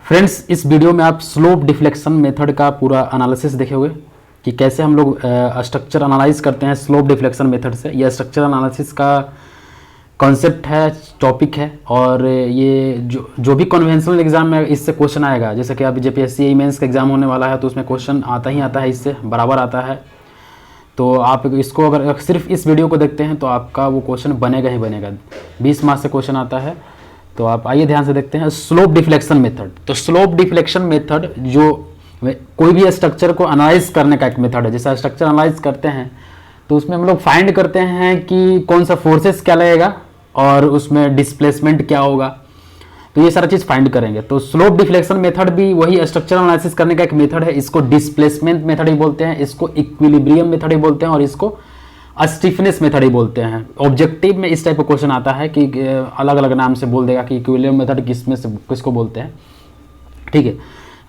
Friends, इस video में आप स्लोप डिफ्लेक्शन मेथड का पूरा एनालिसिस देखेंगे कि कैसे हम लोग स्ट्रक्चर एनालाइज करते हैं स्लोप डिफ्लेक्शन मेथड से। यह स्ट्रक्चर एनालिसिस का कॉन्सेप्ट है, टॉपिक है, और ये जो भी कन्वेंशनल एग्जाम में इससे क्वेश्चन आएगा, जैसे कि अभी जेपीएससी मेंस का एग्जाम होने वाला है तो उसमें क्वेश्चन आता ही आता है, इससे बराबर आता है। तो आप इसको अगर सिर्फ इस वीडियो को देखते हैं तो आपका वो क्वेश्चन बनेगा ही बनेगा। 20 मार्क्स से क्वेश्चन आता है। तो आप आइए ध्यान से देखते हैं स्लोप डिफ्लेक्शन मेथड। तो स्लोप डिफ्लेक्शन मेथड जो कोई भी स्ट्रक्चर को एनालाइज करने का एक मेथड है। जैसा स्ट्रक्चर एनालाइज करते हैं तो उसमें हम लोग फाइंड करते हैं कि कौन सा फोर्सेस क्या लगेगा और उसमें डिस्प्लेसमेंट क्या होगा, तो ये सारा चीज़ फाइंड करेंगे। तो स्लोप डिफ्लेक्शन मेथड भी वही स्ट्रक्चर एनालिसिस करने का एक मेथड है। इसको डिस्प्लेसमेंट मेथड ही बोलते हैं, इसको इक्विलिब्रियम मेथड ही बोलते हैं, और इसको स्टिफनेस मेथड ही बोलते हैं। ऑब्जेक्टिव में इस टाइप का क्वेश्चन आता है कि अलग अलग नाम से बोल देगा कि इक्विलिब्रियम मेथड किसमें से किसको बोलते हैं, ठीक है।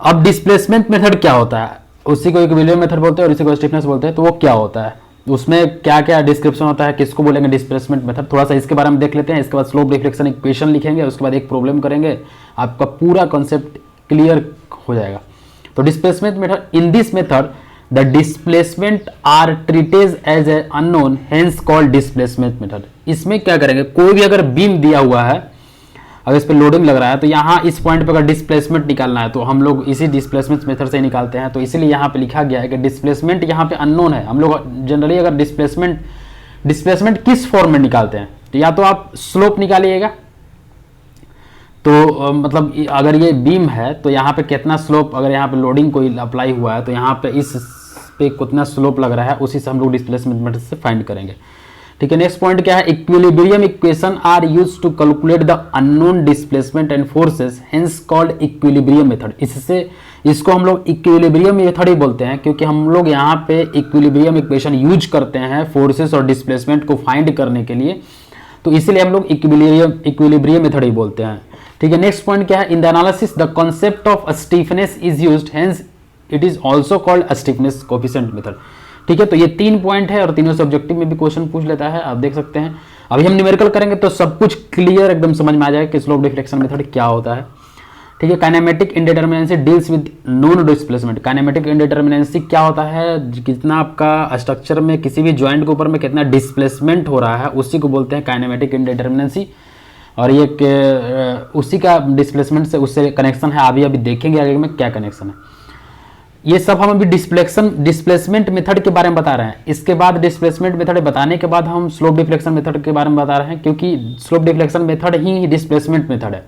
अब डिस्प्लेसमेंट मेथड क्या होता है, उसी को इक्विलिब्रियम मेथड बोलते हैं और इसी को स्टिफनेस बोलते हैं। तो वो क्या होता है, उसमें क्या क्या डिस्क्रिप्शन होता है, किसको बोलेंगे डिस्प्लेसमेंट मेथड, थोड़ा सा इसके बारे में देख लेते हैं। इसके बाद स्लोप डिफ्लेक्शन इक्वेशन लिखेंगे, उसके बाद एक प्रॉब्लम करेंगे, आपका पूरा कॉन्सेप्ट क्लियर हो जाएगा। तो displacement method, in this method the displacement are treated as a unknown, hence called displacement method. इसमें क्या करेंगे, कोई भी अगर बीम दिया हुआ है, अगर इस पे लोडिंग लग रहा है तो यहाँ इस पॉइंट पे अगर डिस्प्लेसमेंट निकालना है तो हम लोग इसी डिस्प्लेसमेंट मेथड से ही निकालते हैं। तो इसीलिए यहाँ पे लिखा गया है कि डिस्प्लेसमेंट यहाँ पे अननोन है। हम लोग जनरली अगर डिस्प्लेसमेंट किस फॉर्म में निकालते हैं, तो या तो आप स्लोप निकालिएगा, तो मतलब अगर ये बीम है तो यहाँ पे कितना स्लोप, अगर यहाँ पे लोडिंग कोई अप्लाई हुआ है तो यहाँ पे इस पे कितना स्लोप लग रहा है, उसी से हम लोग डिस्प्लेसमेंट मेथड से फाइंड करेंगे, ठीक है। नेक्स्ट पॉइंट क्या है, equilibrium equation are used to calculate the unknown displacement and forces, hence called equilibrium method. इसको हम लोग इक्विलिब्रियम मेथड ही बोलते हैं, क्योंकि हम लोग यहाँ पे इक्विलिब्रियम इक्वेशन यूज करते हैं फोर्सेस और डिस्प्लेसमेंट को फाइंड करने के लिए, तो इसलिए हम लोग इक्विलिब्रियम मेथड ही बोलते हैं, ठीक है। नेक्स्ट पॉइंट क्या है, in the analysis the concept of stiffness is used, hence it is also called stiffness coefficient method, ठीक है। तो ये 3 पॉइंट है और तीनों से ऑब्जेक्टिव में भी क्वेश्चन पूछ लेता है, आप देख सकते हैं। अभी हम न्यूमेरिकल करेंगे तो सब कुछ क्लियर एकदम समझ में आ जाएगा कि स्लोप डिफ्लेक्शन मेथड क्या होता है, ठीक है। Kinematic indeterminacy deals with known displacement. Kinematic indeterminacy क्या होता है, कितना आपका स्ट्रक्चर में किसी भी जॉइंट के ऊपर में कितना डिस्प्लेसमेंट हो रहा है, उसी को बोलते हैं काइनेमेटिक इंडिटरमिनेंसी। और ये उसी का डिस्प्लेसमेंट से उससे कनेक्शन है, अभी देखेंगे आगे में क्या कनेक्शन है। ये सब हम अभी डिस्प्लेसमेंट मेथड के बारे में बता रहे हैं। इसके बाद डिस्प्लेसमेंट मेथड बताने के बाद हम स्लोप डिफ्लेक्शन मेथड के बारे में बता रहे हैं, क्योंकि स्लोप डिफ्लेक्शन मेथड ही डिस्प्लेसमेंट मेथड है।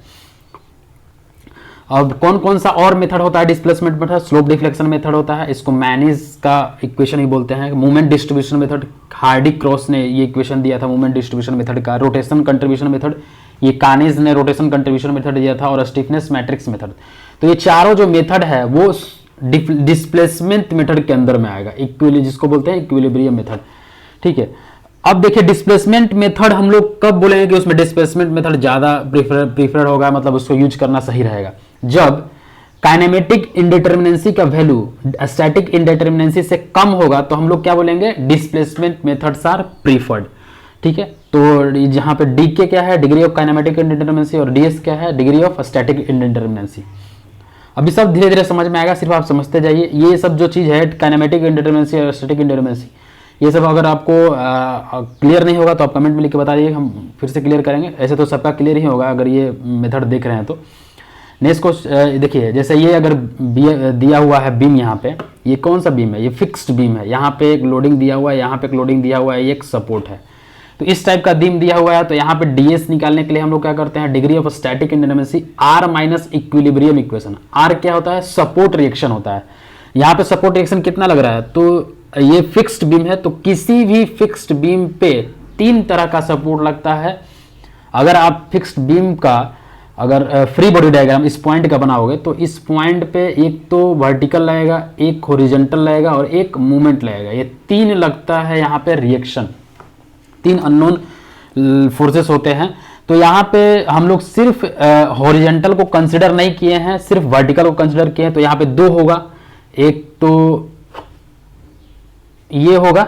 अब कौन कौन सा और मेथड होता है displacement method, slope deflection method होता है, इसको मैनीज का इक्वेशन ही बोलते हैं। Movement distribution method, Hardy cross ने ये इक्वेशन दिया था मूवमेंट डिस्ट्रीब्यूशन मेथड का। रोटेशन कंट्रीब्यूशन मेथड, ये कानिज ने रोटेशन कंट्रीब्यूशन मेथड दिया था। और स्टिफनेस मैट्रिक्स मेथड। तो ये चारों जो मेथड है वो डिस्प्लेसमेंट मेथड के अंदर में आएगा, जिसको बोलते हैं इक्विलिब्रियम मेथड, ठीक है। अब देखिए डिस्प्लेसमेंट मेथड हम लोग कब बोलेंगे कि उसमें डिस्प्लेसमेंट मेथड ज्यादा प्रीफर होगा, मतलब उसको यूज करना सही रहेगा, जब काइनेमेटिक इंडिटरमिनेंसी का वैल्यू स्टैटिक इंडिटरमिनेंसी से कम होगा, तो हम लोग क्या बोलेंगे, डिस्प्लेसमेंट मेथड्स आर प्रीफर्ड, ठीक है। तो जहां पे डी के क्या है, डिग्री ऑफ काइनेमेटिक इंडिटरमिनेंसी, और डीएस क्या है, डिग्री ऑफ स्टैटिक इंडिटरमिनेंसी। अभी सब धीरे धीरे समझ में आएगा, सिर्फ आप समझते जाइए। ये सब जो चीज़ है काइनेमेटिक इंडिटरमिनेंसी और स्टैटिक इंडिटरमिनेंसी, ये सब अगर आपको क्लियर नहीं होगा तो आप कमेंट में लिख के बताइए, हम फिर से क्लियर करेंगे। ऐसे तो सबका क्लियर ही होगा अगर ये मेथड देख रहे हैं तो। नेक्स्ट को देखिए, जैसे ये अगर दिया हुआ है बीम, यहाँ पे ये कौन सा बीम है, ये फिक्स्ड बीम है। यहाँ पे एक लोडिंग दिया हुआ है, यहाँ पे एक लोडिंग दिया हुआ है, एक सपोर्ट है। तो इस टाइप का बीम दिया हुआ है, तो यहाँ पे डीएस निकालने के लिए हम लोग क्या करते हैं, degree of static indeterminacy R minus equilibrium equation. R क्या होता है, सपोर्ट रिएक्शन होता है। यहाँ पे सपोर्ट रिएक्शन कितना लग रहा है, तो ये फिक्स्ड बीम है, तो किसी भी फिक्स्ड बीम पे 3 तरह का सपोर्ट लगता है। अगर आप फिक्स्ड बीम का अगर फ्री बॉडी डायग्राम इस पॉइंट का बनाओगे, तो इस पॉइंट पे एक तो वर्टिकल लगेगा, एक हॉरिजॉन्टल लगेगा और एक मूवमेंट लगेगा। ये 3 लगता है यहाँ पे रिएक्शन, 3 अननोन फोर्सेस होते हैं। तो यहाँ पे हम लोग सिर्फ हॉरिजॉन्टल को कंसिडर नहीं किए हैं, सिर्फ वर्टिकल को कंसिडर किए हैं। तो यहाँ पे 2 होगा, एक तो ये होगा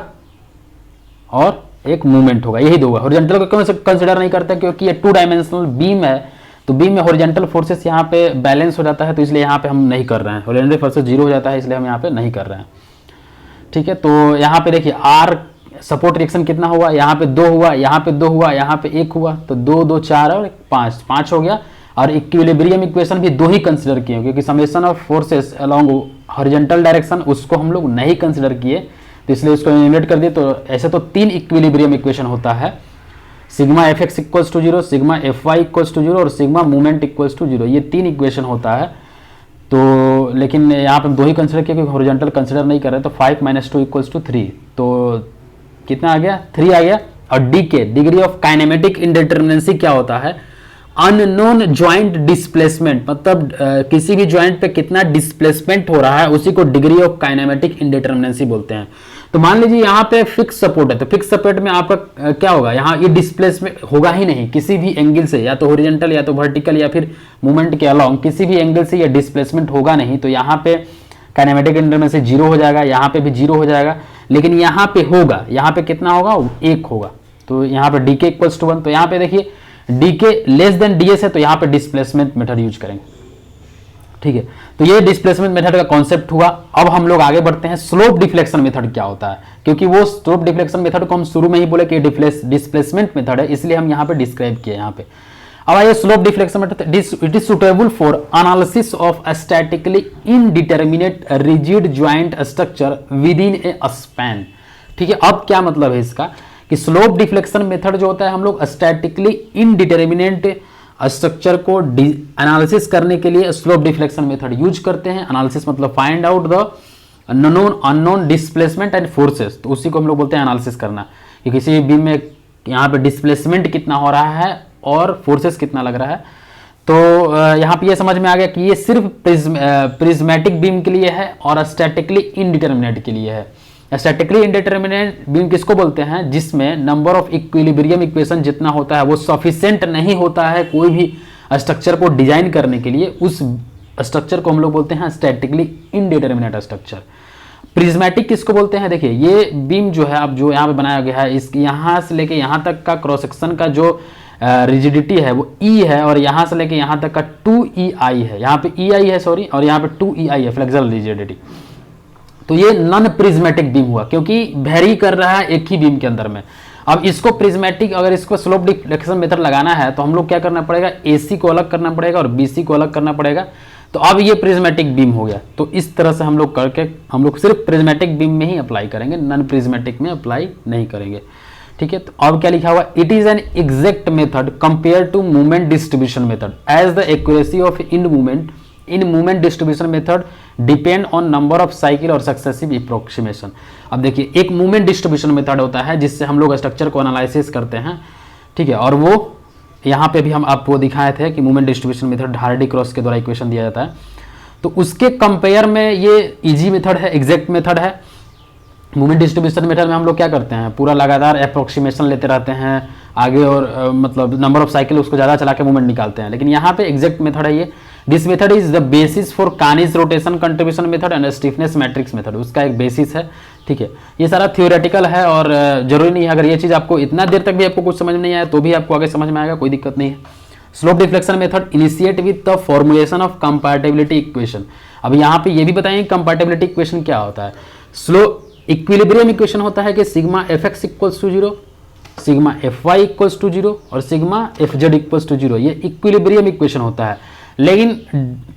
और एक मूवमेंट होगा, यही 2 होगा। हॉरिजॉन्टल को क्यों कंसिडर नहीं करते, क्योंकि ये 2 डायमेंशनल बीम है, तो बीम में हॉरिजॉन्टल फोर्सेस यहाँ पे बैलेंस हो जाता है, तो इसलिए यहाँ पे हम नहीं कर रहे हैं। हॉरिजॉन्टल फोर्सेस 0 हो जाता है, इसलिए हम यहाँ पे नहीं कर रहे हैं। ठीक है, तो यहाँ पे देखिए आर सपोर्ट रिएक्शन कितना हुआ, यहाँ पे 2 हुआ, यहाँ पे 2 हुआ, यहाँ पे 1 हुआ, तो 2 2 4 और 5 हो गया। और इक्विलिब्रियम इक्वेशन भी 2 ही कंसिडर किए, क्योंकि summation of forces along horizontal direction उसको हम लोग नहीं कंसिडर किए, तो इसलिए उसको एलिमिनेट कर दिए। तो ऐसे तो 3 इक्विलिब्रियम इक्वेशन होता है, sigma F X equals to 0, sigma F Y equals to 0 और सिग्मा मूवमेंट इक्वल्स टू 0, ये 3 इक्वेशन होता है। तो लेकिन यहाँ पे 2 ही कंसिडर किया, क्योंकि हॉरिजॉन्टल कंसिडर नहीं कर रहे, तो 5 - 2 इक्वल्स टू 3, तो कितना आ गया, 3 आ गया। और डी के डिग्री ऑफ काइनेमेटिक इंडिटरमिनेंसी क्या होता है, अननोन ज्वाइंट डिस्प्लेसमेंट, मतलब किसी भी ज्वाइंट पे कितना डिस्प्लेसमेंट हो रहा है उसी को डिग्री ऑफ काइनेमेटिक इंडिटरमिनेंसी बोलते हैं। तो मान लीजिए यहाँ पे फिक्स सपोर्ट है, तो फिक्स सपोर्ट में आपका क्या होगा, यहाँ ये डिस्प्लेसमेंट होगा ही नहीं किसी भी एंगल से, या तो हॉरिजॉन्टल या तो वर्टिकल या फिर मूवमेंट के अलोंग किसी भी एंगल से ये डिस्प्लेसमेंट होगा नहीं, तो यहाँ पे काइनेमेटिक इंडिटरमिनेंसी 0 हो जाएगा, यहाँ पे भी 0 हो जाएगा। लेकिन यहाँ पे होगा, यहाँ पे कितना होगा, 1 होगा, तो यहाँ पे डी के इक्वल्स टू 1। तो यहाँ पे देखिए डी के लेस देन डी एस है, तो यहाँ पे डिस्प्लेसमेंट मेथड यूज करेंगे। ठीक है, तो ये डिस्प्लेसमेंट मेथड का कॉन्सेप्ट हुआ। अब हम लोग आगे बढ़ते हैं, स्लोप डिफ्लेक्शन मेथड क्या होता है, क्योंकि वो स्लोप डिफ्लेक्शन मेथड को हम शुरू में ही बोले कि डिस्प्लेसमेंट मेथड है, इसलिए हम यहाँ पे डिस्क्राइब किए यहाँ पे। अब आइए slope deflection method, it is suitable for analysis of statically indeterminate rigid joint structure with in A span. ठीक है, अब क्या मतलब है इसका कि स्लोप डिफ्लेक्शन मेथड जो होता है, हम लोग स्टैटिकली इनडिटरमिनेट स्ट्रक्चर को एनालिसिस करने के लिए स्लोप डिफ्लेक्शन मेथड यूज करते हैं। एनालिसिस मतलब find out the unknown displacement and forces, तो उसी को हम लोग बोलते हैं एनालिसिस करना, कि किसी बीम में यहाँ पे डिस्प्लेसमेंट कितना हो रहा है और फोर्सेस कितना लग रहा है। तो यहाँ पे ये समझ में आ गया कि ये सिर्फ प्रिज्मेटिक बीम के लिए है और स्टैटिकली इनडिटरमिनेट के लिए है। स्टैटिकली इंडिटरमिनेट बीम किसको बोलते हैं, जिसमें नंबर ऑफ इक्विलिब्रियम इक्वेशन जितना होता है वो सफिशिएंट नहीं होता है कोई भी स्ट्रक्चर को डिजाइन करने के लिए, उस स्ट्रक्चर को हम लोग बोलते हैं स्टैटिकली इनडिटरमिनेट स्ट्रक्चर। प्रिज्मेटिक किसको बोलते हैं, देखिए ये बीम जो है अब जो यहाँ पे बनाया गया है, इस यहाँ से लेके यहाँ तक का क्रॉस सेक्शन का जो रिजिडिटी है वो E है, और यहाँ से लेके यहाँ तक का 2EI है, यहाँ पे EI है सॉरी, और यहाँ पे 2EI है फ्लेक्सुरल रिजिडिटी। तो ये नॉन प्रिज्मेटिक बीम हुआ, क्योंकि वेरी कर रहा है एक ही बीम के अंदर में। अब इसको प्रिज्मेटिक, अगर इसको स्लोप डिफ्लेक्शन मेथड लगाना है तो हम लोग क्या करना पड़ेगा, AC को अलग करना पड़ेगा और BC को अलग करना पड़ेगा। तो अब ये प्रिज्मेटिक बीम हो गया। तो इस तरह से हम लोग करके हम लोग सिर्फ प्रिज्मेटिक बीम में ही अप्लाई करेंगे, नॉन प्रिज्मेटिक में अप्लाई नहीं करेंगे। ठीक है, तो अब क्या लिखा हुआ, it is an exact method compare to movement distribution method as the accuracy of in movement distribution method depend on number of cycle और सक्सेसिव अप्रोक्सीमेशन। अब देखिए एक मूवमेंट डिस्ट्रीब्यूशन मेथड होता है जिससे हम लोग स्ट्रक्चर को एनालिसिस करते हैं। ठीक है, और वो यहाँ पे भी हम आपको दिखाए थे कि movement distribution method Hardy cross के द्वारा इक्वेशन दिया जाता है। तो उसके कंपेयर में ये इजी मेथड है, एग्जैक्ट मेथड है। मूवमेंट डिस्ट्रीब्यूशन मेथड में हम लोग क्या करते हैं, पूरा लगातार अप्रोक्सीमेशन लेते रहते हैं आगे, और मतलब नंबर ऑफ साइकिल उसको ज़्यादा चला के मूवमेंट निकालते हैं। लेकिन यहाँ पे एग्जैक्ट मेथड है ये। This method is the basis for Kani's rotation contribution method and stiffness matrix method, उसका एक बेसिस है। ठीक है, ये सारा थियोरेटिकल है और जरूरी नहीं है, अगर ये चीज़ आपको इतना देर तक भी आपको कुछ समझ में नहीं आया तो भी आपको आगे समझ में आएगा, कोई दिक्कत नहीं है। Slope deflection method initiate with the formulation of compatibility equation. अब यहाँ पे ये भी बताएंगे कंपैटिबिलिटी इक्वेशन क्या होता है। स्लो इक्विलिब्रियम इक्वेशन होता है कि sigma F X equals to 0, sigma F Y equals to 0 और sigma F Z equals to 0, ये इक्विलिब्रियम इक्वेशन होता है। लेकिन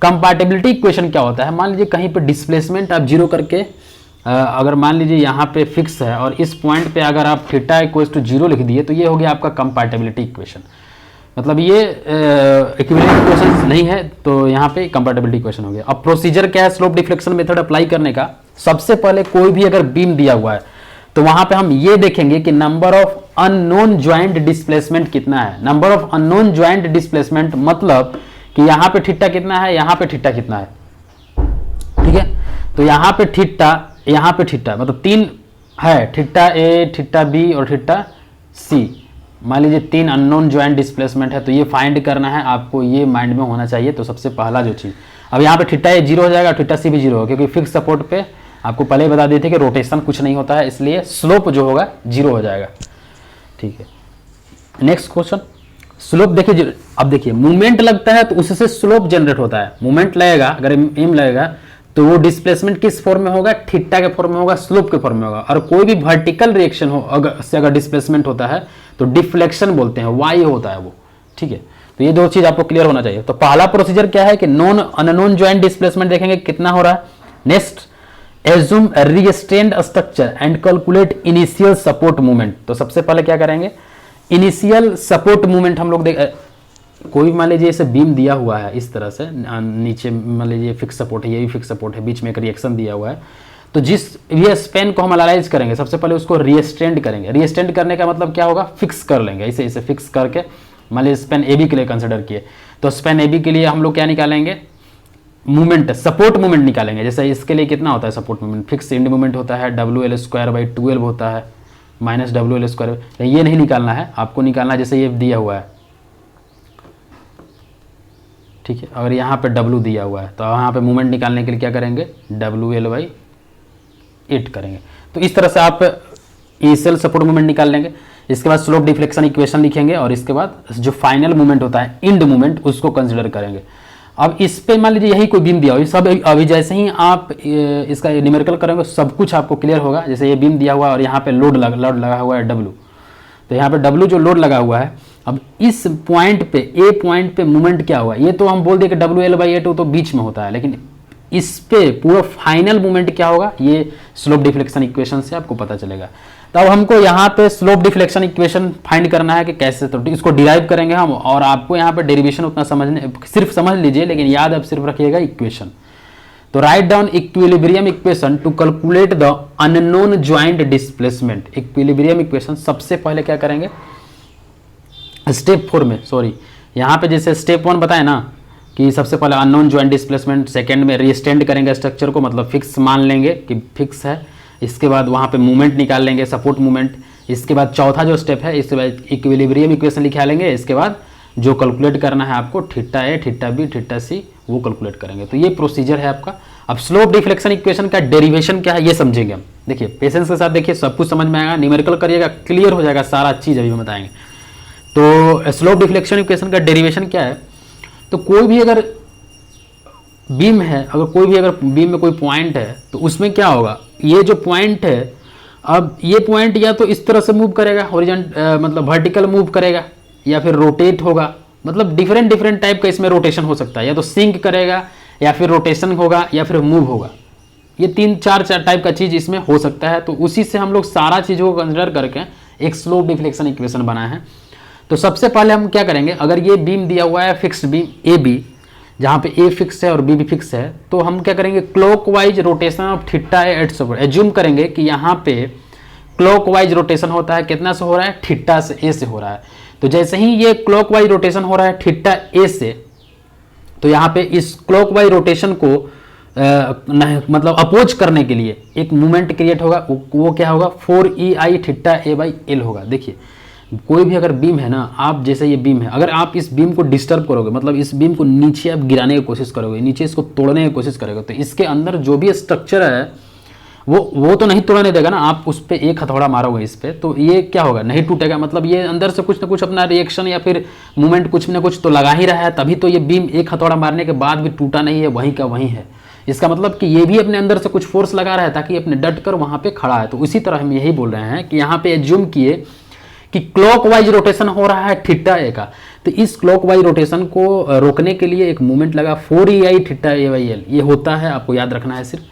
कंपैटिबिलिटी इक्वेशन क्या होता है, मान लीजिए कहीं पे डिस्प्लेसमेंट आप 0 करके अगर मान लीजिए यहाँ पे फिक्स है और इस पॉइंट पे अगर आप थीटा इक्वल्स टू 0 लिख दिए तो ये हो गया आपका कंपैटिबिलिटी इक्वेशन। मतलब ये इक्विलिब्रियम इक्वेशन नहीं है, तो यहाँ पे कंपैटिबिलिटी इक्वेशन हो गया। अब प्रोसीजर क्या है स्लोप डिफ्लेक्शन मेथड अप्लाई करने का, सबसे पहले कोई भी अगर बीम दिया हुआ है तो वहां पे हम ये देखेंगे कि number of unknown joint displacement कितना है। Number of unknown joint displacement मतलब कि यहाँ पे थीटा कितना है, यहाँ पे थीटा कितना है। ठीक है, तो यहाँ पे थीटा मतलब 3 है, थीटा ए, थीटा बी और थीटा सी। मान लीजिए 3 अननोन ज्वाइंट डिस्प्लेसमेंट है, तो ये फाइंड करना है आपको, ये माइंड में होना चाहिए। तो सबसे पहला जो चीज़, अब यहाँ पे थीटा ए 0 हो जाएगा, थीटा सी भी 0 होगा, क्योंकि फिक्स सपोर्ट पे आपको पहले ही बता दिए थे कि रोटेशन कुछ नहीं होता है, इसलिए स्लोप जो होगा 0 हो जाएगा। ठीक है, नेक्स्ट क्वेश्चन, स्लोप देखिए, अब देखिए मूवमेंट लगता है तो उससे स्लोप जनरेट होता है। मूवमेंट लगेगा, अगर एम लगेगा तो वो डिस्प्लेसमेंट किस फॉर्म में होगा, थीटा के फॉर्म में होगा, स्लोप के फॉर्म में होगा। और कोई भी वर्टिकल रिएक्शन हो अगर डिस्प्लेसमेंट होता है तो डिफ्लेक्शन बोलते हैं, वाई होता है वो, ठीक है। तो ये दो चीज आपको क्लियर होना चाहिए। तो पहला प्रोसीजर क्या है कि नॉन अननोन ज्वाइंट डिस्प्लेसमेंट देखेंगे कितना हो रहा है। Next, assume restrained structure and calculate initial support movement. तो सबसे पहले क्या करेंगे, इनिशियल सपोर्ट मूवमेंट हम लोग कोई मान लीजिए इसे बीम दिया हुआ है इस तरह से, नीचे मान लीजिए फिक्स सपोर्ट है, ये भी फिक्स सपोर्ट है, बीच में एक रिएक्शन दिया हुआ है। तो जिस ये स्पेन को हम एनालाइज करेंगे, सबसे पहले उसको रिस्ट्रेंड करेंगे। रिस्ट्रेंड करने का मतलब क्या होगा, फिक्स कर लेंगे, इसे फिक्स करके मान लीजिए स्पेन ए बी के लिए कंसिडर किए, तो स्पेन ए बी के लिए हम लोग क्या निकालेंगे, मूवमेंट, सपोर्ट मूवमेंट निकालेंगे। जैसे इसके लिए कितना होता है support movement, fix end movement होता है WL²/12 होता है, माइनस WL²। ये नहीं निकालना है, आपको निकालना है जैसे ये दिया हुआ है, ठीक है। अगर यहाँ पे W दिया हुआ है तो यहाँ पे मूवमेंट निकालने के लिए क्या करेंगे, WL/8 करेंगे। तो इस तरह से आप इनिशियल सपोर्ट मूवमेंट निकाल लेंगे। इसके बाद स्लोप डिफ्लेक्शन इक्वेशन लिखेंगे और इसके बाद जो फाइनल मूवमेंट होता है इंड मूवमेंट उसको कंसिडर करेंगे। अब इस पे मान लीजिए यही कोई बीम दिया हो, सब अभी जैसे ही आप इसका न्यूमेरिकल करेंगे सब कुछ आपको क्लियर होगा। जैसे ये बीम दिया हुआ है और यहाँ पे लोड लगा हुआ है W, तो यहाँ पे W जो लोड लगा हुआ है, अब इस पॉइंट पे ए पॉइंट पे मूवमेंट क्या हुआ, ये तो हम बोल दें कि WL/8 तो बीच में होता है, लेकिन इस पे पूरा फाइनल मूवमेंट क्या होगा ये स्लोप डिफ्लेक्शन इक्वेशन से आपको पता चलेगा। तो अब हमको यहाँ पे स्लोप डिफ्लेक्शन इक्वेशन फाइंड करना है कि कैसे, तो इसको डिराइव करेंगे हम। और आपको यहाँ पे डेरिवेशन उतना समझने, सिर्फ समझ लीजिए, लेकिन याद आप सिर्फ रखिएगा इक्वेशन। तो write down equilibrium equation two calculate the unknown joint displacement. Equilibrium equation सबसे पहले क्या करेंगे, स्टेप 4 में, सॉरी यहाँ पे जैसे स्टेप 1 बताए ना कि सबसे पहले अननोन ज्वाइंट डिस्प्लेसमेंट, सेकंड में रिस्टेंड करेंगे स्ट्रक्चर को, मतलब फिक्स मान लेंगे कि फिक्स है। इसके बाद वहाँ पे मूवमेंट निकाल लेंगे, सपोर्ट मूवमेंट। इसके बाद चौथा जो स्टेप है, इसके बाद इक्विलिब्रियम इक्वेशन लिखा लेंगे। इसके बाद जो कैलकुलेट करना है आपको थीटा ए, थीटा बी, थीटा सी, वो कैलकुलेट करेंगे। तो ये प्रोसीजर है आपका। अब स्लोप डिफ्लेक्शन इक्वेशन का डेरिवेशन क्या है ये समझेंगे हम। देखिए पेशेंस के साथ देखिए, सब कुछ समझ में आएगा, न्यूमेरिकल करिएगा, क्लियर हो जाएगा सारा चीज़, अभी हम बताएंगे। तो स्लोप डिफ्लेक्शन इक्वेशन का डेरिवेशन क्या है, तो कोई भी अगर बीम है, अगर बीम में कोई पॉइंट है तो उसमें क्या होगा, ये जो पॉइंट है, अब ये पॉइंट या तो इस तरह से मूव करेगा, मतलब वर्टिकल मूव करेगा, या फिर रोटेट होगा, मतलब डिफरेंट टाइप का इसमें रोटेशन हो सकता है। या तो सिंक करेगा, या फिर रोटेशन होगा, या फिर मूव होगा। ये 3-4 टाइप का चीज़ इसमें हो सकता है। तो उसी से हम लोग सारा चीज़ों को कंसिडर करके एक स्लोप डिफ्लेक्शन इक्वेशन बनाए हैं। तो सबसे पहले हम क्या करेंगे, अगर ये बीम दिया हुआ है फिक्स्ड बीम AB, जहाँ पे A फिक्स है और B भी फिक्स है, तो हम क्या करेंगे, clockwise rotation of theta A eight support. Assume करेंगे कि यहाँ पे क्लॉकवाइज रोटेशन होता है, कितना से हो रहा है, थीटा से A से हो रहा है। तो जैसे ही ये क्लॉकवाइज रोटेशन हो रहा है थीटा A से, तो यहाँ पे इस क्लॉकवाइज रोटेशन को मतलब अपोज करने के लिए एक मूवमेंट क्रिएट होगा। वो क्या होगा, 4EI थीटा A/L होगा। देखिए कोई भी अगर बीम है ना, आप जैसे ये बीम है, अगर आप इस बीम को डिस्टर्ब करोगे, मतलब इस बीम को नीचे आप गिराने की कोशिश करोगे, नीचे इसको तोड़ने की कोशिश करोगे, तो इसके अंदर जो भी स्ट्रक्चर है वो तो नहीं तोड़ने देगा ना। आप उस पर एक हथौड़ा मारोगे इस पर, तो ये क्या होगा, नहीं टूटेगा। मतलब ये अंदर से कुछ ना कुछ अपना रिएक्शन या फिर मूवमेंट कुछ ना कुछ तो लगा ही रहा है, तभी तो ये बीम एक हथौड़ा मारने के बाद भी टूटा नहीं है, वहीं का वहीं है। इसका मतलब कि ये भी अपने अंदर से कुछ फोर्स लगा रहा है ताकि अपने डट कर वहाँ पे खड़ा है। तो उसी तरह हम यही बोल रहे हैं कि यहाँ पे एज्यूम किए कि क्लॉकवाइज रोटेशन हो रहा है थीटा ए का, तो इस क्लॉकवाइज रोटेशन को रोकने के लिए एक मूवमेंट लगा 4EI थीटा A/L। ये होता है, आपको याद रखना है सिर्फ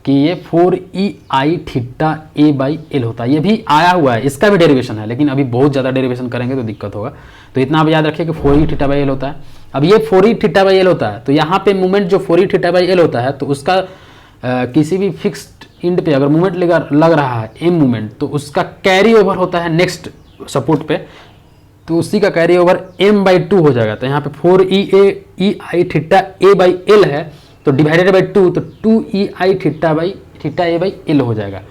कि ये 4EI थीटा A/L होता है। ये भी आया हुआ है, इसका भी डेरिवेशन है, लेकिन अभी बहुत ज़्यादा डेरिवेशन करेंगे तो दिक्कत होगा। तो इतना आप याद रखिए कि 4E थीटा/L होता है। अब ये 4E थीटा/L होता है, तो यहाँ पे मूवमेंट जो 4E थीटा/L होता है, तो उसका किसी भी फिक्स्ड इंड पे अगर मूवमेंट लग रहा है M मूवमेंट, तो उसका कैरी ओवर होता है नेक्स्ट सपोर्ट पे, तो उसी का कैरी ओवर M/2 हो जाएगा। तो यहाँ पे 4EI थीटा A/L है, तो डिवाइडेड बाई 2, तो 2EI थीटा A/L हो जाएगा।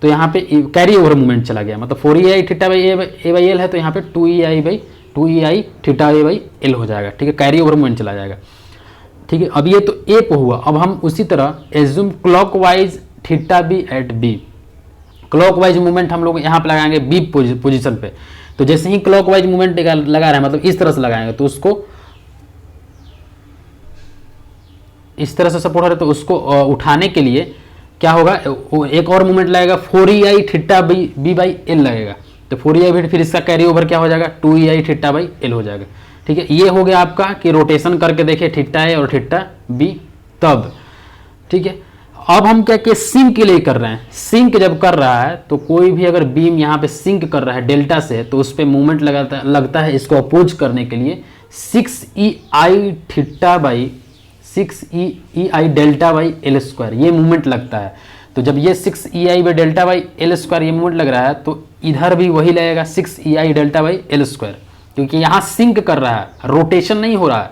तो यहाँ पे कैरी ओवर मूवमेंट चला गया, मतलब 4EI थीटा A/L है, तो यहाँ पे 2EI थीटा A/L हो जाएगा। ठीक है, कैरी ओवर मूवमेंट चला जाएगा। ठीक है, अब ये तो A पे हुआ। अब हम उसी तरह assume clockwise theta B at B, clockwise movement हम लोग यहाँ पे लगाएंगे B पोजीशन पे। तो जैसे ही क्लॉकवाइज मूवमेंट लगा रहे हैं, मतलब इस तरह से लगाएंगे तो उसको इस तरह से सपोर्ट हो रहा है, तो उसको उठाने के लिए क्या होगा, एक और मूवमेंट लगेगा 4EI theta B by L लगेगा। तो 4EI फिर इसका कैरी ओवर क्या हो जाएगा, 2EI थीटा बाई एल हो जाएगा। ठीक है, ये हो गया आपका कि रोटेशन करके देखे थीटा ए और थीटा बी तब। ठीक है, अब हम क्या कि सिंक के लिए कर रहे हैं। सिंक जब कर रहा है तो कोई भी अगर बीम यहाँ पे सिंक कर रहा है डेल्टा से, तो उस पर मूवमेंट लगता है इसको अपोज करने के लिए 6EI theta by 6EI delta by L square, ये मूवमेंट लगता है। तो जब ये 6EI by delta by L square ये मूवमेंट लग रहा है, तो इधर भी वही लगेगा 6EI delta by L square, क्योंकि यहाँ सिंक कर रहा है, रोटेशन नहीं हो रहा है,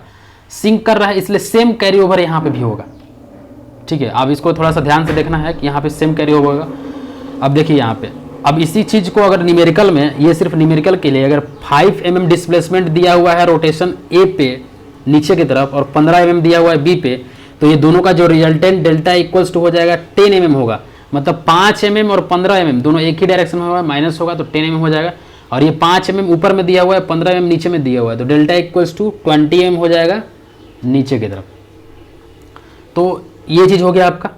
सिंक कर रहा है, इसलिए सेम कैरी ओवर यहाँ पे भी होगा। ठीक है, अब इसको थोड़ा सा ध्यान से देखना है कि यहाँ पे सेम कैरी ओवर होगा। अब देखिए यहाँ पे, अब इसी चीज को अगर न्यूमेरिकल में, ये सिर्फ न्यूमेरिकल के लिए, अगर 5 mm डिस्प्लेसमेंट दिया हुआ है रोटेशन ए पे नीचे की तरफ और 15 mm दिया हुआ है बी पे, तो ये दोनों का जो रिजल्टेंट डेल्टा इक्वल्स टू हो जाएगा 10 mm होगा। मतलब 5 mm और 15 mm दोनों एक ही डायरेक्शन में होगा, माइनस होगा तो 10 mm हो जाएगा। और ये 5 mm ऊपर में दिया हुआ है, 15 mm नीचे में दिया हुआ है, तो डेल्टा इक्वल्स टू 20 mm हो जाएगा नीचे की तरफ। तो ये चीज हो गया आपका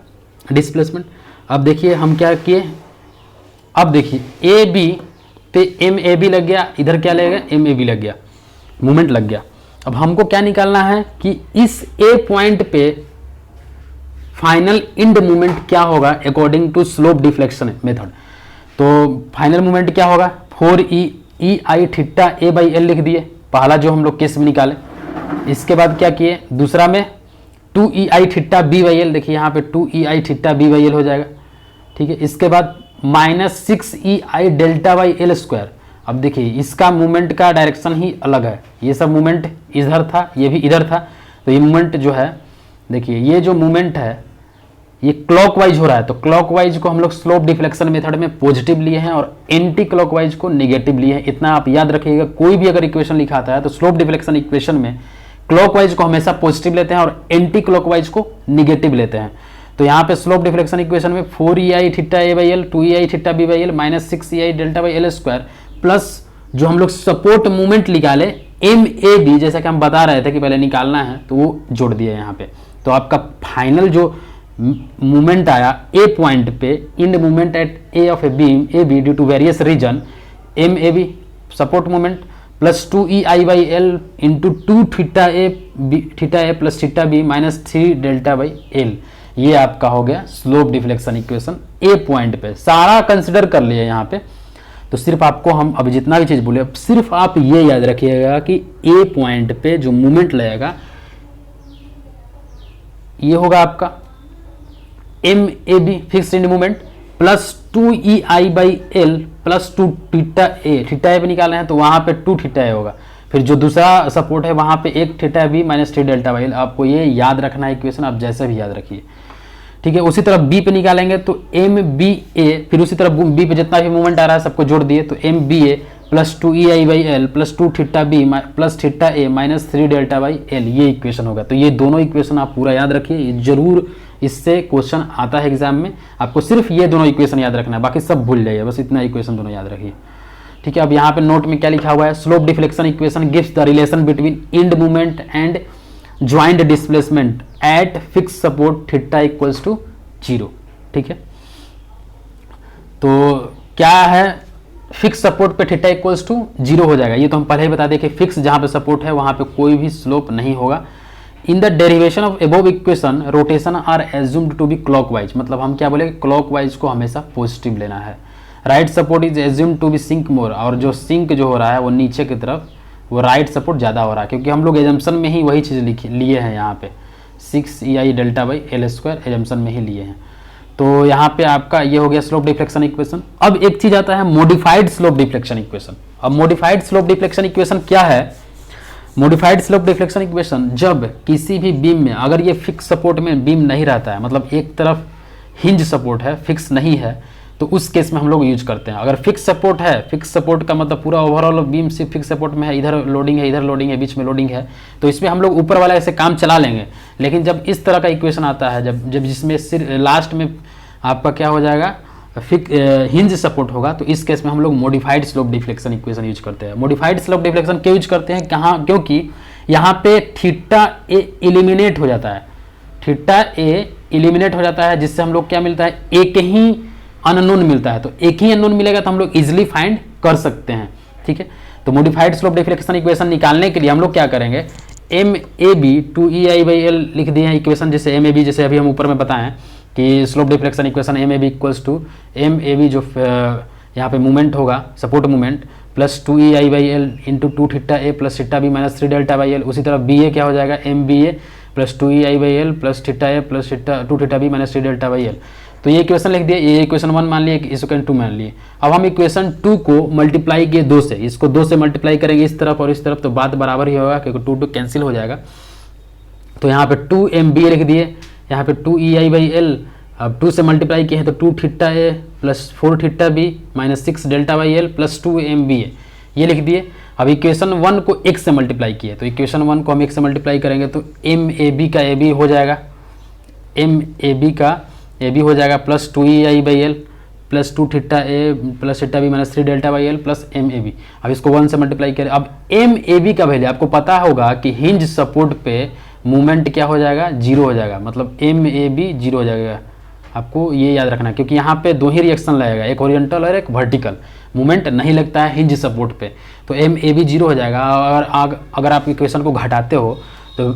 डिस्प्लेसमेंट। अब देखिए हम क्या किए, अब देखिए ए बी पे एम ए बी लग गया, इधर क्या लगेगा एम ए बी लग गया, मूवमेंट लग गया। अब हमको क्या निकालना है कि इस ए पॉइंट पे फाइनल इंड मूवमेंट क्या होगा according to slope deflection method. तो फाइनल मूवमेंट क्या होगा, 4EI theta A by L लिख दिए, पहला जो हम लोग केस में निकाले। इसके बाद क्या किए, दूसरा में 2EI theta B by L, देखिए यहाँ पे 2EI theta B by L हो जाएगा। ठीक है, इसके बाद minus 6EI delta by L square. अब देखिए इसका मूवमेंट का डायरेक्शन ही अलग है, ये सब मूवमेंट इधर था, ये भी इधर था, तो ये मूवमेंट जो है, देखिए ये जो मूवमेंट है ये क्लॉकवाइज हो रहा है, तो क्लॉकवाइज को हम लोग स्लोप डिफ्लेक्शन मेथड में पॉजिटिव लिए हैं और एंटी क्लॉकवाइज को नेगेटिव लिए हैं। इतना आप याद रखिएगा, कोई भी अगर इक्वेशन लिखा आता है तो स्लोप डिफ्लेक्शन इक्वेशन में क्लॉकवाइज को हमेशा पॉजिटिव लेते हैं और एंटी क्लॉकवाइज को निगेटिव लेते हैं। तो यहाँ पे स्लोप डिफ्लेक्शन इक्वेशन में 4EI theta A by L 2EI theta B by L minus 6EI delta by L square plus जो हम लोग सपोर्ट मूवमेंट निकाले एम ए बी, जैसा कि हम बता रहे थे कि पहले निकालना है, तो वो जोड़ दिया यहाँ पे। तो आपका फाइनल जो मूवमेंट आया ए पॉइंट पे, end movement at A of A beam A B due to various reason, M A B support movement plus 2EI by L into 2 theta A plus theta B minus 3 delta by L, ये आपका हो गया slope deflection equation A point पे। सारा consider कर लिया यहाँ पे, तो सिर्फ आपको हम अब जितना भी चीज बोले, सिर्फ आप ये याद रखिएगा कि ए पॉइंट पे जो मूवमेंट लगेगा ये होगा आपका M A B fixed end movement plus 2EI by L plus 2 theta A पे निकालना है तो वहां पे 2 थीटा ए होगा। फिर जो दूसरा सपोर्ट है वहां पे 1 theta B minus 3 delta by L. आपको ये याद रखना है इक्वेशन, आप जैसे भी याद रखिए। ठीक है, उसी तरह बी पे निकालेंगे तो एम बी ए, फिर उसी तरह बी पे जितना भी मूवमेंट आ रहा है सबको जोड़ दिए, तो M B A plus 2EI by L plus 2 theta B plus theta A minus 3 delta by L, ये इक्वेशन होगा। तो ये दोनों इक्वेशन आप पूरा याद रखिए, जरूर इससे क्वेश्चन आता है एग्जाम में। आपको सिर्फ ये दोनों इक्वेशन याद रखना है, बाकी सब भूल जाइए, बस इतना इक्वेशन दोनों याद रखिए। ठीक है, अब यहाँ पे नोट में क्या लिखा हुआ है, slope deflection equation gives the relation between end movement and joint displacement at fix support theta equals to 0। ठीक है, तो क्या है, फिक्स सपोर्ट पे थीटा इक्वल्स टू 0 हो जाएगा। ये तो हम पहले ही बता दें कि फिक्स जहां पे सपोर्ट है वहां पे कोई भी स्लोप नहीं होगा। In the derivation of above equation rotation are assumed to be clockwise, मतलब हम क्या बोले, क्लॉकवाइज को हमेशा पॉजिटिव लेना है। Right support is assumed to be sink more, और जो सिंक जो हो रहा है वो नीचे की तरफ, वो राइट सपोर्ट ज़्यादा हो रहा है, क्योंकि हम लोग एजम्पशन में ही वही चीज़ लिए हैं। यहाँ पे 6EI delta by L square assumption में ही लिए हैं। तो यहाँ पे आपका ये हो गया स्लोप डिफ्लेक्शन इक्वेशन। अब एक चीज आता है मॉडिफाइड स्लोप डिफ्लेक्शन इक्वेशन। अब मॉडिफाइड स्लोप डिफ्लेक्शन इक्वेशन क्या है, मॉडिफाइड स्लोप डिफ्लेक्शन इक्वेशन जब किसी भी बीम में, अगर ये फिक्स सपोर्ट में बीम नहीं रहता है, मतलब एक तरफ हिंज सपोर्ट है, फिक्स नहीं है, तो उस केस में हम लोग यूज करते हैं। अगर फिक्स सपोर्ट है, फिक्स सपोर्ट का मतलब पूरा ओवरऑल बीम सिर्फ फिक्स सपोर्ट में है, इधर लोडिंग है, इधर लोडिंग है, बीच में लोडिंग है, तो इसमें हम लोग ऊपर वाला ऐसे काम चला लेंगे। लेकिन जब इस तरह का इक्वेशन आता है, जब जिसमें सिर्फ लास्ट में आपका क्या हो जाएगा, हिंज सपोर्ट होगा तो इस केस में हम लोग modified slope deflection equation use करते हैं। मॉडिफाइड स्लोप डिफ्लेक्शन क्यों यूज करते हैं, कहाँ, क्योंकि यहाँ पे थीटा ए इलिमिनेट हो जाता है, थीटा ए इलिमिनेट हो जाता है, जिससे हम लोग क्या मिलता है, एक ही अननोन मिलता है। तो एक ही अननोन मिलेगा तो हम लोग इजिली फाइंड कर सकते हैं, ठीक है। तो मॉडिफाइड स्लोप डिफ्लेक्शन इक्वेशन निकालने के लिए हम लोग क्या करेंगे, एम ए बी 2EI/L लिख दिए हैं इक्वेशन, जैसे एम ए बी, जैसे अभी हम ऊपर में बताएं कि slope deflection equation M A B equals to M A B, जो यहाँ पे मूवमेंट होगा support movement, plus 2EI/L into 2 theta A plus theta B minus 3 delta by L. उसी तरह बी ए क्या हो जाएगा, M B A plus 2EI/L plus theta A plus 2 theta B minus 3 delta by L. तो ये equation लिख दिए, ये इक्वेशन 1 मान लिए, इक्वेशन 2 मान लिए। अब हम इक्वेशन 2 को मल्टीप्लाई किए 2 से, इसको 2 से मल्टीप्लाई करेंगे इस तरफ और इस तरफ, तो बात बराबर ही होगा क्योंकि 2 कैंसिल हो जाएगा। तो यहाँ पे 2MBA लिख दिए, यहाँ पे 2EI/L, अब 2 से मल्टीप्लाई किए हैं तो 2 theta A plus 4 theta B minus 6 delta by L plus 2MBA ये लिख दिए। अब इक्वेशन 1 को x से मल्टीप्लाई किए, तो इक्वेशन 1 को हम x से मल्टीप्लाई करेंगे तो MAB का AB हो जाएगा, MAB का AB हो जाएगा plus 2EI/L plus 2 theta A plus theta B minus 3 delta by L plus MAB। अब इसको 1 से मल्टीप्लाई करें, अब MAB का वैल्यू आपको पता होगा कि हिंज सपोर्ट पे मूवमेंट क्या हो जाएगा, 0 हो जाएगा, मतलब MAB 0 हो जाएगा। आपको ये याद रखना है क्योंकि यहाँ पे 2 ही रिएक्शन लगेगा, एक ओरिएंटल और एक वर्टिकल, मूवमेंट नहीं लगता है हिंज सपोर्ट पे, तो MAB 0 हो जाएगा। और अगर आप इक्वेशन को घटाते हो तो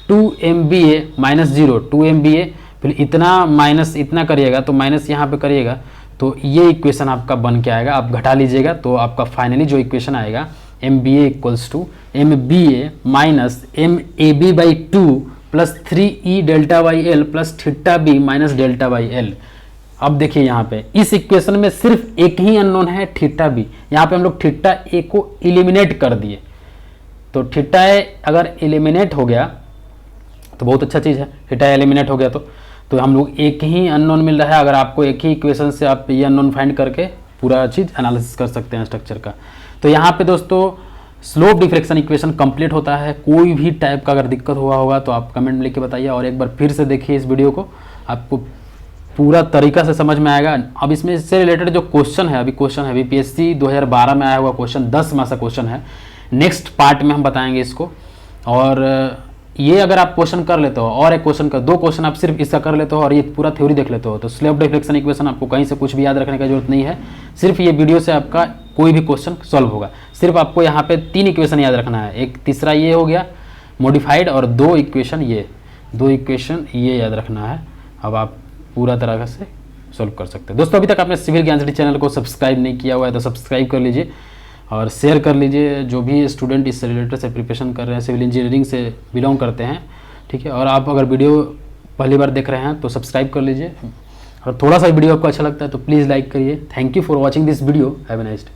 2MBA माइनस 0, 2MBA फिर इतना माइनस इतना करिएगा तो माइनस यहाँ पे करिएगा तो ये इक्वेशन आपका बन के आएगा। आप घटा लीजिएगा तो आपका फाइनली जो इक्वेशन आएगा MBA equals to MBA minus MAB/2 plus 3E delta by L plus theta B minus delta by L. अब देखिए यहाँ पे इस इक्वेशन में सिर्फ एक ही अननोन है, थीटा बी। यहाँ पे हम लोग थीटा ए को इलिमिनेट कर दिए, तो थीटा ए अगर एलिमिनेट हो गया तो बहुत अच्छा चीज़ है, थीटा एलिमिनेट हो गया तो हम लोग एक ही अननोन मिल रहा है। अगर आपको एक ही इक्वेशन से आप ये अननोन फाइंड करके पूरा चीज़ एनालिसिस कर सकते हैं स्ट्रक्चर का। तो यहाँ पे दोस्तों स्लोप डिफ्लेक्शन इक्वेशन कंप्लीट होता है। कोई भी टाइप का अगर दिक्कत हुआ होगा तो आप कमेंट में लिख के बताइए, और एक बार फिर से देखिए इस वीडियो को, आपको पूरा तरीका से समझ में आएगा। अब इसमें इससे रिलेटेड जो क्वेश्चन है, अभी क्वेश्चन है BPSC 2012 में आया हुआ क्वेश्चन, 10 मार्क्स का क्वेश्चन है। नेक्स्ट पार्ट में हम बताएंगे इसको। और ये अगर आप क्वेश्चन कर लेते हो और एक क्वेश्चन का 2 क्वेश्चन आप सिर्फ इसका कर लेते हो और ये पूरा थ्योरी देख लेते हो, तो स्लोप डिफ्लेक्शन इक्वेशन आपको कहीं से कुछ भी याद रखने की जरूरत नहीं है। सिर्फ ये वीडियो से आपका कोई भी क्वेश्चन सॉल्व होगा। सिर्फ आपको यहाँ पे 3 इक्वेशन याद रखना है, एक तीसरा ये हो गया मॉडिफाइड और 2 इक्वेशन ये याद रखना है। अब आप पूरा तरह से सॉल्व कर सकते हैं। दोस्तों अभी तक आपने सिविल ज्ञान स्टडी चैनल को सब्सक्राइब नहीं किया हुआ है तो सब्सक्राइब कर लीजिए और शेयर कर लीजिए। जो भी स्टूडेंट इस रिलेटेड से प्रिपरेशन कर रहे हैं, सिविल इंजीनियरिंग से बिलोंग करते हैं, ठीक है। और आप अगर वीडियो पहली बार देख रहे हैं तो सब्सक्राइब कर लीजिए, और थोड़ा सा वीडियो आपको अच्छा लगता है तो प्लीज़ लाइक करिए। Thank you for watching this video. Have a nice day.